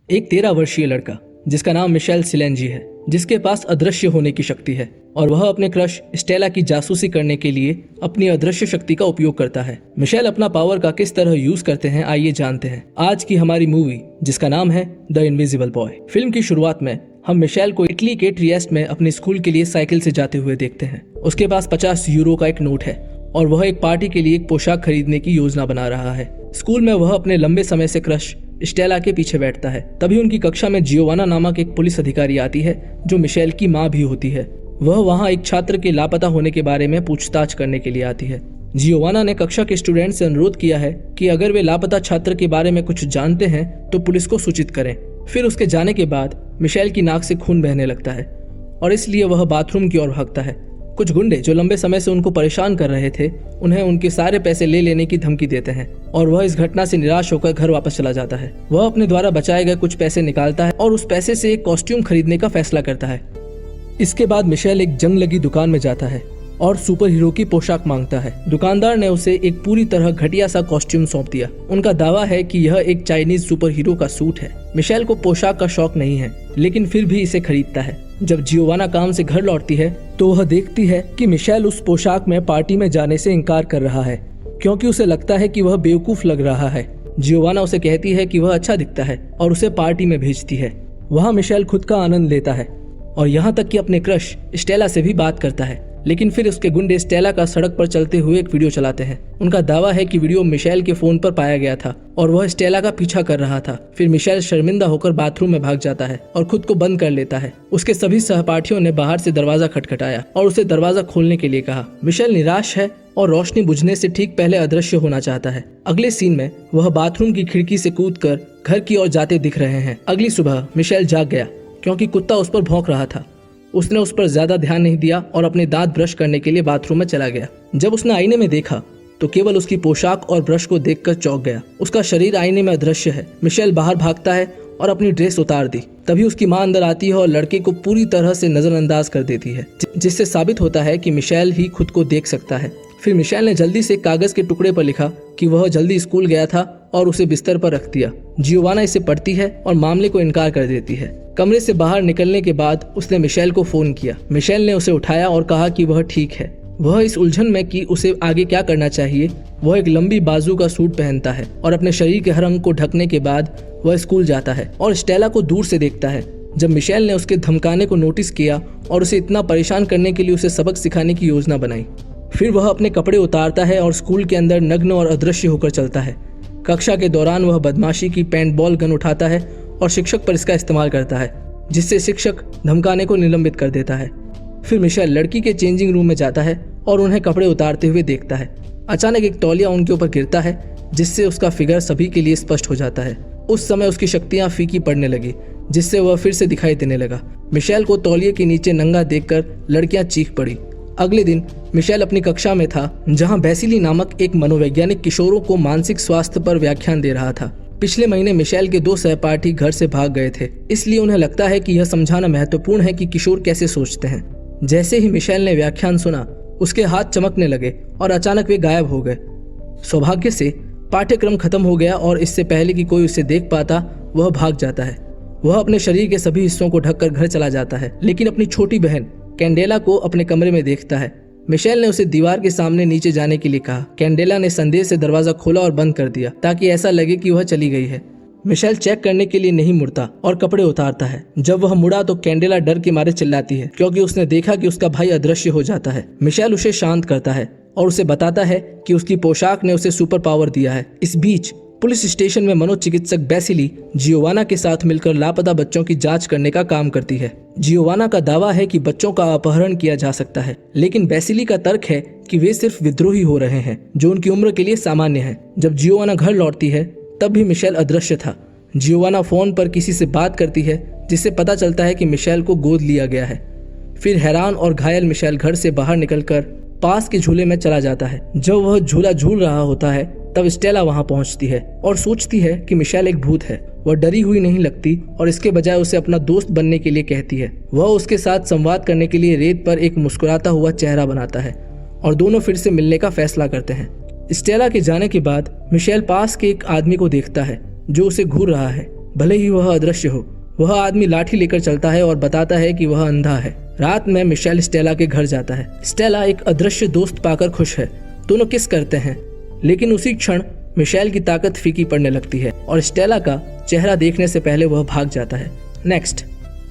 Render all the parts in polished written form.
एक 13 वर्षीय लड़का जिसका नाम मिशेल सिलेंजी है, जिसके पास अदृश्य होने की शक्ति है और वह अपने क्रश स्टेला की जासूसी करने के लिए अपनी अदृश्य शक्ति का उपयोग करता है। मिशेल अपना पावर का किस तरह यूज करते हैं, आइए जानते हैं आज की हमारी मूवी जिसका नाम है द इनविजिबल बॉय। फिल्म की शुरुआत में हम मिशेल को इटली के ट्रिएस्ट में अपने स्कूल के लिए साइकिल से जाते हुए देखते हैं। उसके पास 50 यूरो का एक नोट है और वह एक पार्टी के लिए एक पोशाक खरीदने की योजना बना रहा है। स्कूल में वह अपने लंबे समय से क्रश स्टेला के पीछे बैठता है। तभी उनकी कक्षा में जियोवाना नामक एक पुलिस अधिकारी आती है जो मिशेल की माँ भी होती है। वह वहाँ एक छात्र के लापता होने के बारे में पूछताछ करने के लिए आती है। जियोवाना ने कक्षा के स्टूडेंट से अनुरोध किया है कि अगर वे लापता छात्र के बारे में कुछ जानते हैं तो पुलिस को सूचित करें। फिर उसके जाने के बाद मिशेल की नाक से खून बहने लगता है और इसलिए वह बाथरूम की ओर भागता है। कुछ गुंडे जो लंबे समय से उनको परेशान कर रहे थे उन्हें उनके सारे पैसे ले लेने की धमकी देते हैं और वह इस घटना से निराश होकर घर वापस चला जाता है। वह अपने द्वारा बचाए गए कुछ पैसे निकालता है और उस पैसे से एक कॉस्ट्यूम खरीदने का फैसला करता है। इसके बाद मिशेल एक जंग लगी दुकान में जाता है और सुपर हीरो की पोशाक मांगता है। दुकानदार ने उसे एक पूरी तरह घटिया सा कॉस्ट्यूम सौंप दिया। उनका दावा है कि यह एक चाइनीज सुपर हीरो का सूट है। मिशेल को पोशाक का शौक नहीं है लेकिन फिर भी इसे खरीदता है। जब जियोवाना काम से घर लौटती है तो वह देखती है कि मिशेल उस पोशाक में पार्टी में जाने से इनकार कर रहा है क्योंकि उसे लगता है कि वह बेवकूफ लग रहा है। जियोवाना उसे कहती है कि वह अच्छा दिखता है और उसे पार्टी में भेजती है। वहाँ मिशेल खुद का आनंद लेता है और यहाँ तक कि अपने क्रश स्टेला से भी बात करता है। लेकिन फिर उसके गुंडे स्टेला का सड़क पर चलते हुए एक वीडियो चलाते हैं। उनका दावा है कि वीडियो मिशेल के फोन पर पाया गया था और वह स्टेला का पीछा कर रहा था। फिर मिशेल शर्मिंदा होकर बाथरूम में भाग जाता है और खुद को बंद कर लेता है। उसके सभी सहपाठियों ने बाहर से दरवाजा खटखटाया और उसे दरवाजा खोलने के लिए कहा। मिशेल निराश है और रोशनी बुझने से ठीक पहले अदृश्य होना चाहता है। अगले सीन में वह बाथरूम की खिड़की से कूदकर घर की ओर जाते दिख रहे हैं। अगली सुबह मिशेल जाग गया क्योंकि कुत्ता उस पर भौंक रहा था। उसने उस पर ज्यादा ध्यान नहीं दिया और अपने दांत ब्रश करने के लिए बाथरूम में चला गया। जब उसने आईने में देखा तो केवल उसकी पोशाक और ब्रश को देखकर चौंक गया। उसका शरीर आईने में अदृश्य है। मिशेल बाहर भागता है और अपनी ड्रेस उतार दी। तभी उसकी मां अंदर आती है और लड़के को पूरी तरह से नजरअंदाज कर देती है, जिससे साबित होता है कि मिशेल ही खुद को देख सकता है। फिर मिशेल ने जल्दी से कागज के टुकड़े पर लिखा कि वह जल्दी स्कूल गया था और उसे बिस्तर पर रख दिया। जियोवाना इसे पढ़ती है और मामले को इनकार कर देती है। कमरे से बाहर निकलने के बाद उसने मिशेल को फोन किया। मिशेल ने उसे उठाया और कहा कि वह ठीक है। वह इस उलझन में कि उसे आगे क्या करना चाहिए। वह एक लंबी बाजू का सूट पहनता है और अपने शरीर के हर अंग को ढकने के बाद वह स्कूल जाता है और स्टेला को दूर से देखता है। जब मिशेल ने उसके धमकाने को नोटिस किया और उसे इतना परेशान करने के लिए उसे सबक सिखाने की योजना बनाई। फिर वह अपने कपड़े उतारता है और स्कूल के अंदर नग्न और अदृश्य होकर चलता है। कक्षा के दौरान वह बदमाशी की पेंटबॉल गन उठाता है और शिक्षक पर इसका इस्तेमाल करता है, जिससे शिक्षक धमकाने को निलंबित कर देता है। फिर मिशेल लड़की के चेंजिंग रूम में जाता है और उन्हें कपड़े उतारते हुए देखता है। अचानक एक तौलिया उनके ऊपर गिरता है, जिससे उसका फिगर सभी के लिए स्पष्ट हो जाता है। उस समय उसकी शक्तियां फीकी पड़ने लगी, जिससे वह फिर से दिखाई देने लगा। मिशेल को तौलिए के नीचे नंगा देखकर लड़कियां चीख पड़ी। अगले दिन मिशेल अपनी कक्षा में था जहां बेसिली नामक एक मनोवैज्ञानिक किशोरों को मानसिक स्वास्थ्य पर व्याख्यान दे रहा था। पिछले महीने मिशेल के 2 सहपाठी घर से भाग गए थे, इसलिए उन्हें लगता है कि यह समझाना महत्वपूर्ण है कि किशोर कैसे सोचते हैं। जैसे ही मिशेल ने व्याख्यान सुना उसके हाथ चमकने लगे और अचानक वे गायब हो गए। सौभाग्य से पाठ्यक्रम खत्म हो गया और इससे पहले कि कोई उसे देख पाता वह भाग जाता है। वह अपने शरीर के सभी हिस्सों को ढककर घर चला जाता है, लेकिन अपनी छोटी बहन कैंडेला को अपने कमरे में देखता है। मिशेल ने उसे दीवार के सामने नीचे जाने के लिए कहा। कैंडेला ने संदेह से दरवाजा खोला और बंद कर दिया ताकि ऐसा लगे कि वह चली गई है। मिशेल चेक करने के लिए नहीं मुड़ता और कपड़े उतारता है। जब वह मुड़ा तो कैंडेला डर के मारे चिल्लाती है क्योंकि उसने देखा कि उसका भाई अदृश्य हो जाता है। मिशेल उसे शांत करता है और उसे बताता है कि उसकी पोशाक ने उसे सुपर पावर दिया है। इस बीच पुलिस स्टेशन में मनोचिकित्सक बेसिली जियोवाना के साथ मिलकर लापता बच्चों की जांच करने का काम करती है। जियोवाना का दावा है कि बच्चों का अपहरण किया जा सकता है, लेकिन बेसिली का तर्क है कि वे सिर्फ विद्रोही हो रहे हैं जो उनकी उम्र के लिए सामान्य है। जब जियोवाना घर लौटती है तब भी मिशेल अदृश्य था। जियोवाना फोन पर किसी से बात करती है, जिससे पता चलता है कि मिशेल को गोद लिया गया है। फिर हैरान और घायल मिशेल घर से बाहर निकलकर पास के झूले में चला जाता है। जब वह झूला झूल रहा होता है तब स्टेला वहां पहुंचती है और सोचती है कि मिशेल एक भूत है। वह डरी हुई नहीं लगती और इसके बजाय उसे अपना दोस्त बनने के लिए कहती है। वह उसके साथ संवाद करने के लिए रेत पर एक मुस्कुराता हुआ चेहरा बनाता है और दोनों फिर से मिलने का फैसला करते हैं। स्टेला के जाने के बाद मिशेल पास के एक आदमी को देखता है जो उसे घूर रहा है। भले ही वह अदृश्य हो। वह आदमी लाठी लेकर चलता है और बताता है कि वह अंधा है। रात में मिशेल स्टेला के घर जाता है। स्टेला एक अदृश्य दोस्त पाकर खुश है। दोनों किस करते हैं, लेकिन उसी क्षण मिशेल की ताकत फीकी पड़ने लगती है और स्टेला का चेहरा देखने से पहले वह भाग जाता है। नेक्स्ट,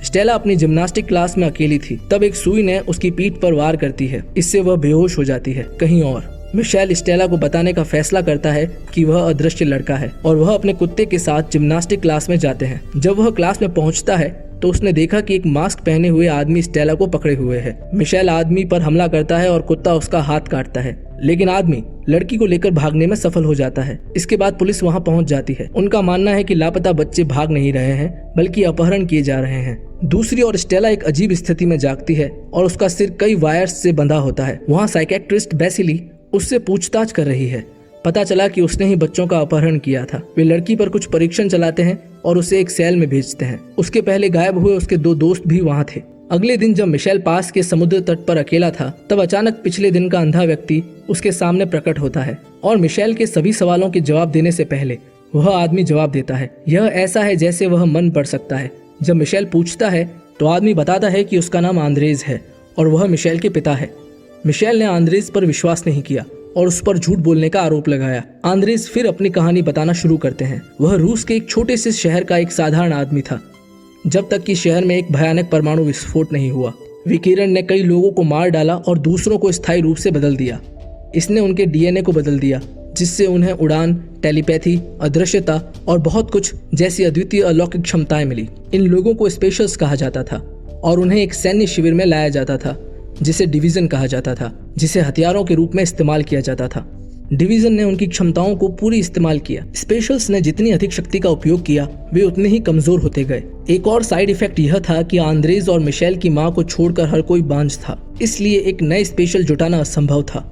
स्टेला अपनी जिम्नास्टिक क्लास में अकेली थी। तब एक सुई ने उसकी पीठ पर वार करती है। इससे वह बेहोश हो जाती है। कहीं और मिशेल स्टेला को बताने का फैसला करता है कि वह अदृश्य लड़का है और वह अपने कुत्ते के साथ जिम्नास्टिक क्लास में जाते हैं। जब वह क्लास में पहुंचता है तो उसने देखा कि एक मास्क पहने हुए आदमी स्टेला को पकड़े हुए है। मिशेल आदमी पर हमला करता है और कुत्ता उसका हाथ काटता है, लेकिन आदमी लड़की को लेकर भागने में सफल हो जाता है। इसके बाद पुलिस वहां पहुंच जाती है। उनका मानना है कि लापता बच्चे भाग नहीं रहे हैं बल्कि अपहरण किए जा रहे हैं। दूसरी ओर स्टेला एक अजीब स्थिति में जागती है और उसका सिर कई वायर्स से बंधा होता है। वहाँ साइकेट्रिस्ट बेसिली उससे पूछताछ कर रही है। पता चला कि उसने ही बच्चों का अपहरण किया था। वे लड़की पर कुछ परीक्षण चलाते हैं और उसे एक सेल में भेजते हैं। उसके पहले गायब हुए उसके 2 दोस्त भी वहाँ थे। अगले दिन जब मिशेल पास के समुद्र तट पर अकेला था, तब अचानक पिछले दिन का अंधा व्यक्ति उसके सामने प्रकट होता है और मिशेल के सभी सवालों के जवाब देने से पहले वह आदमी जवाब देता है। यह ऐसा है जैसे वह मन पढ़ सकता है। जब मिशेल पूछता है तो आदमी बताता है कि उसका नाम आंद्रेज है और वह मिशेल के पिता है। मिशेल ने आंद्रेज पर विश्वास नहीं किया और उस पर झूठ बोलने का आरोप लगाया। आंद्रेज फिर अपनी कहानी बताना शुरू करते हैं। वह रूस के एक छोटे से शहर का एक साधारण आदमी था, जब तक कि शहर में एक भयानक परमाणु विस्फोट नहीं हुआ। विकिरण ने कई लोगों को मार डाला और दूसरों को स्थायी रूप से बदल दिया। इसने उनके डीएनए को बदल दिया, जिससे उन्हें उड़ान, टेलीपैथी, अदृश्यता और बहुत कुछ जैसी अद्वितीय अलौकिक क्षमताएं मिली। इन लोगों को स्पेशल्स कहा जाता था और उन्हें एक सैन्य शिविर में लाया जाता था जिसे डिवीजन कहा जाता था, जिसे हथियारों के रूप में इस्तेमाल किया जाता था। डिवीजन ने उनकी क्षमताओं को पूरी इस्तेमाल किया। स्पेशल्स ने जितनी अधिक शक्ति का उपयोग किया, वे उतने ही कमजोर होते गए। एक और साइड इफेक्ट यह था कि आंद्रेज और मिशेल की मां को छोड़कर हर कोई बांझ था, इसलिए एक नए स्पेशल जुटाना असंभव था।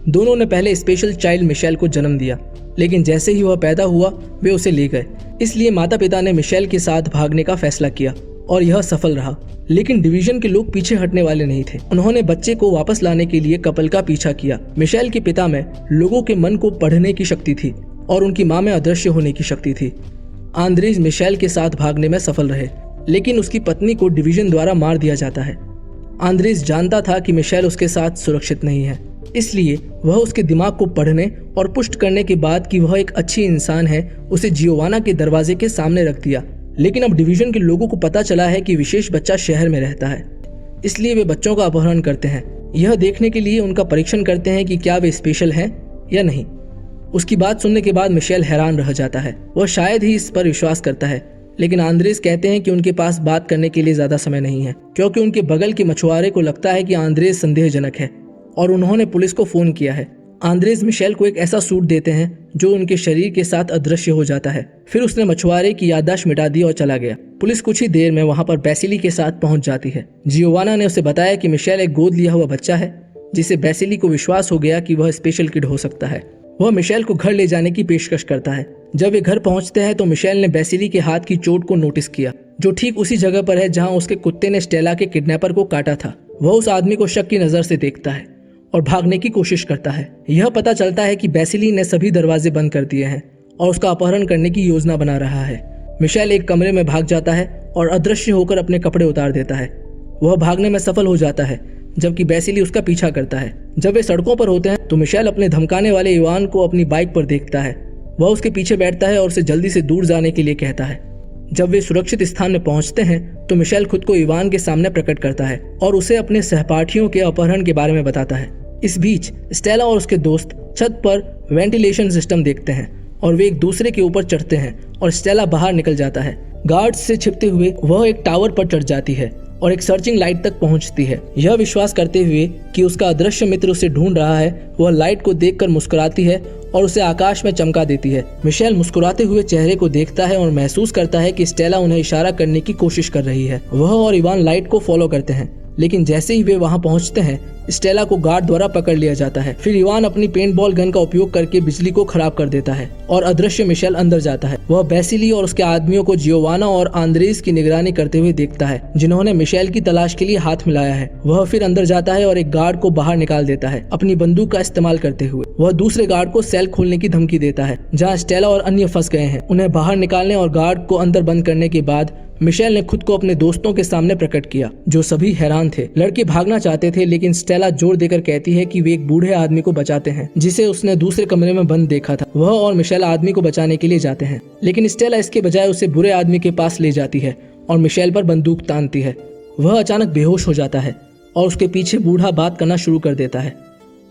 दोनों ने पहले स्पेशल चाइल्ड मिशेल को जन्म दिया, लेकिन जैसे ही वह पैदा हुआ वे उसे ले गए। इसलिए माता पिता ने मिशेल के साथ भागने का फैसला किया और यह सफल रहा। लेकिन डिवीजन के लोग पीछे हटने वाले नहीं थे। उन्होंने बच्चे को वापस लाने के लिए कपल का पीछा किया। मिशेल के पिता में लोगों के मन को पढ़ने की शक्ति थी और उनकी मां में अदृश्य होने की शक्ति थी। आंद्रेज मिशेल के साथ भागने में सफल रहे, लेकिन उसकी पत्नी को डिवीजन द्वारा मार दिया जाता है। आंद्रेज जानता था कि मिशेल उसके साथ सुरक्षित नहीं है, इसलिए वह उसके दिमाग को पढ़ने और पुष्ट करने के बाद कि वह एक अच्छी इंसान है, उसे जियोवाना के दरवाजे के सामने रख दिया। लेकिन अब डिवीजन के लोगों को पता चला है कि विशेष बच्चा शहर में रहता है, इसलिए वे बच्चों का अपहरण करते हैं। यह देखने के लिए उनका परीक्षण करते हैं कि क्या वे स्पेशल हैं या नहीं। उसकी बात सुनने के बाद मिशेल हैरान रह जाता है। वह शायद ही इस पर विश्वास करता है, लेकिन आंद्रेज कहते हैं कि उनके पास बात करने के लिए ज्यादा समय नहीं है, क्योंकि उनके बगल के मछुआरे को लगता है कि आंद्रेज संदेहजनक है और उन्होंने पुलिस को फोन किया है। आंद्रेज मिशेल को एक ऐसा सूट देते हैं जो उनके शरीर के साथ अदृश्य हो जाता है। फिर उसने मछुआरे की याददाश्त मिटा दी और चला गया। पुलिस कुछ ही देर में वहां पर बेसिली के साथ पहुंच जाती है। जियोवाना ने उसे बताया कि मिशेल एक गोद लिया हुआ बच्चा है, जिसे बेसिली को विश्वास हो गया कि वह स्पेशल किड हो सकता है। वह मिशेल को घर ले जाने की पेशकश करता है। जब वे घर पहुंचते हैं तो मिशेल ने बेसिली के हाथ की चोट को नोटिस किया, जो ठीक उसी जगह पर है जहां उसके कुत्ते ने स्टेला के किडनैपर को काटा था। वह उस आदमी को शक की नजर से देखता है और भागने की कोशिश करता है। यह पता चलता है कि बेसिली ने सभी दरवाजे बंद कर दिए हैं और उसका अपहरण करने की योजना बना रहा है। मिशेल एक कमरे में भाग जाता है और अदृश्य होकर अपने कपड़े उतार देता है। वह भागने में सफल हो जाता है, जबकि बेसिली उसका पीछा करता है। जब वे सड़कों पर होते हैं तो मिशेल अपने धमकाने वाले इवान को अपनी बाइक पर देखता है। वह उसके पीछे बैठता है और उसे जल्दी से दूर जाने के लिए कहता है। जब वे सुरक्षित स्थान में पहुंचते हैं तो मिशेल खुद को इवान के सामने प्रकट करता है और उसे अपने सहपाठियों के अपहरण के बारे में बताता है। इस बीच स्टेला और उसके दोस्त छत पर वेंटिलेशन सिस्टम देखते हैं और वे एक दूसरे के ऊपर चढ़ते हैं और स्टेला बाहर निकल जाता है। गार्ड्स से छिपते हुए वह एक टावर पर चढ़ जाती है और एक सर्चिंग लाइट तक पहुंचती है। यह विश्वास करते हुए कि उसका अदृश्य मित्र उसे ढूंढ रहा है, वह लाइट को देखकर मुस्कुराती है और उसे आकाश में चमका देती है। मिशेल मुस्कुराते हुए चेहरे को देखता है और महसूस करता है कि स्टेला उन्हें इशारा करने की कोशिश कर रही है। वह और इवान लाइट को फॉलो करते हैं, लेकिन जैसे ही वे वहां पहुंचते हैं स्टेला को गार्ड द्वारा पकड़ लिया जाता है। फिर इवान अपनी पेंटबॉल गन का उपयोग करके बिजली को खराब कर देता है और अदृश्य मिशेल अंदर जाता है। वह बेसिली और उसके आदमियों को जियोवाना और आंद्रेस की निगरानी करते हुए देखता है, जिन्होंने मिशेल की तलाश के लिए हाथ मिलाया है। वह फिर अंदर जाता है और एक गार्ड को बाहर निकाल देता है अपनी बंदूक का इस्तेमाल करते हुए। वह दूसरे गार्ड को सेल खोलने की धमकी देता है जहाँ स्टेला और अन्य फंस गए हैं। उन्हें बाहर निकालने और गार्ड को अंदर बंद करने के बाद मिशेल ने खुद को अपने दोस्तों के सामने प्रकट किया, जो सभी हैरान थे। लड़के भागना चाहते थे, लेकिन स्टेला जोर देकर कहती है कि वे एक बूढ़े आदमी को बचाते हैं जिसे उसने दूसरे कमरे में बंद देखा था। वह और मिशेल आदमी को बचाने के लिए जाते हैं, लेकिन स्टेला इसके बजाय उसे बुरे आदमी के पास ले जाती है और मिशेल पर बंदूक तानती है। वह अचानक बेहोश हो जाता है और उसके पीछे बूढ़ा बात करना शुरू कर देता है।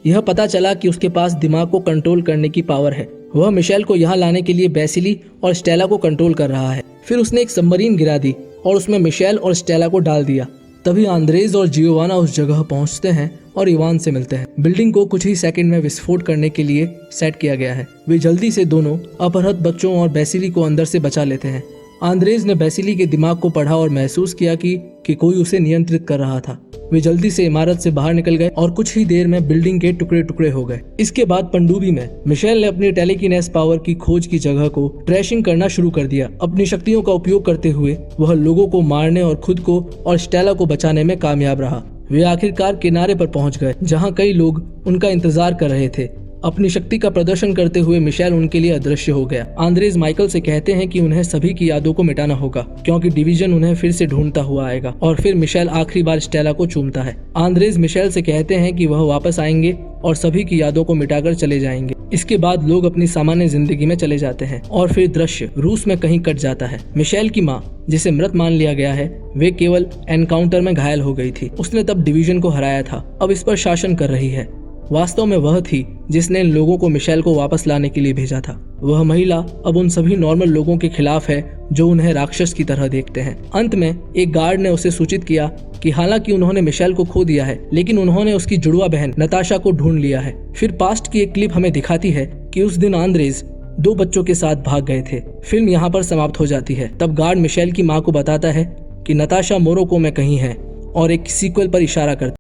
यह पता चला कि उसके पास दिमाग को कंट्रोल करने की पावर है। वह मिशेल को यहाँ लाने के लिए बेसिली और स्टेला को कंट्रोल कर रहा है। फिर उसने एक सबमरीन गिरा दी और उसमें मिशेल और स्टेला को डाल दिया। तभी आंद्रेस और जियोवाना उस जगह पहुंचते हैं और इवान से मिलते हैं। बिल्डिंग को कुछ ही सेकंड में विस्फोट करने के लिए सेट किया गया है। वे जल्दी से दोनों अपहृत बच्चों और बेसिली को अंदर से बचा लेते हैं। आंद्रेस ने बेसिली के दिमाग को पढ़ा और महसूस किया कि कोई उसे नियंत्रित कर रहा था। वे जल्दी से इमारत से बाहर निकल गए और कुछ ही देर में बिल्डिंग के टुकड़े टुकड़े हो गए। इसके बाद पनडुब्बी में मिशेल ने अपनी टेलीकिनेस पावर की खोज की जगह को ट्रैशिंग करना शुरू कर दिया। अपनी शक्तियों का उपयोग करते हुए वह लोगों को मारने और खुद को और स्टेला को बचाने में कामयाब रहा। वे आखिरकार किनारे पर पहुंच गए, जहां कई लोग उनका इंतजार कर रहे थे। अपनी शक्ति का प्रदर्शन करते हुए मिशेल उनके लिए अदृश्य हो गया। आंद्रेस माइकल से कहते हैं कि उन्हें सभी की यादों को मिटाना होगा, क्योंकि डिवीजन उन्हें फिर से ढूंढता हुआ आएगा। और फिर मिशेल आखिरी बार स्टेला को चूमता है। आंद्रेस मिशेल से कहते हैं कि वह वापस आएंगे और सभी की यादों को मिटाकर चले जाएंगे। इसके बाद लोग अपनी सामान्य जिंदगी में चले जाते हैं और फिर दृश्य रूस में कहीं कट जाता है। मिशेल की माँ, जिसे मृत मान लिया गया है, वे केवल एनकाउंटर में घायल हो गई थी। उसने तब डिवीजन को हराया था, अब इस पर शासन कर रही है। वास्तव में वह थी जिसने इन लोगों को मिशेल को वापस लाने के लिए भेजा था। वह महिला अब उन सभी नॉर्मल लोगों के खिलाफ है जो उन्हें राक्षस की तरह देखते हैं। अंत में एक गार्ड ने उसे सूचित किया कि हालांकि उन्होंने मिशेल को खो दिया है, लेकिन उन्होंने उसकी जुड़वा बहन नताशा को ढूंढ लिया है। फिर पास्ट की एक क्लिप हमें दिखाती है कि उस दिन आंद्रेस 2 बच्चों के साथ भाग गए थे। फिल्म यहाँ पर समाप्त हो जाती है। तब गार्ड मिशेल की माँ को बताता है कि नताशा मोरोको में कहीं है और एक सीक्वल पर इशारा करता है।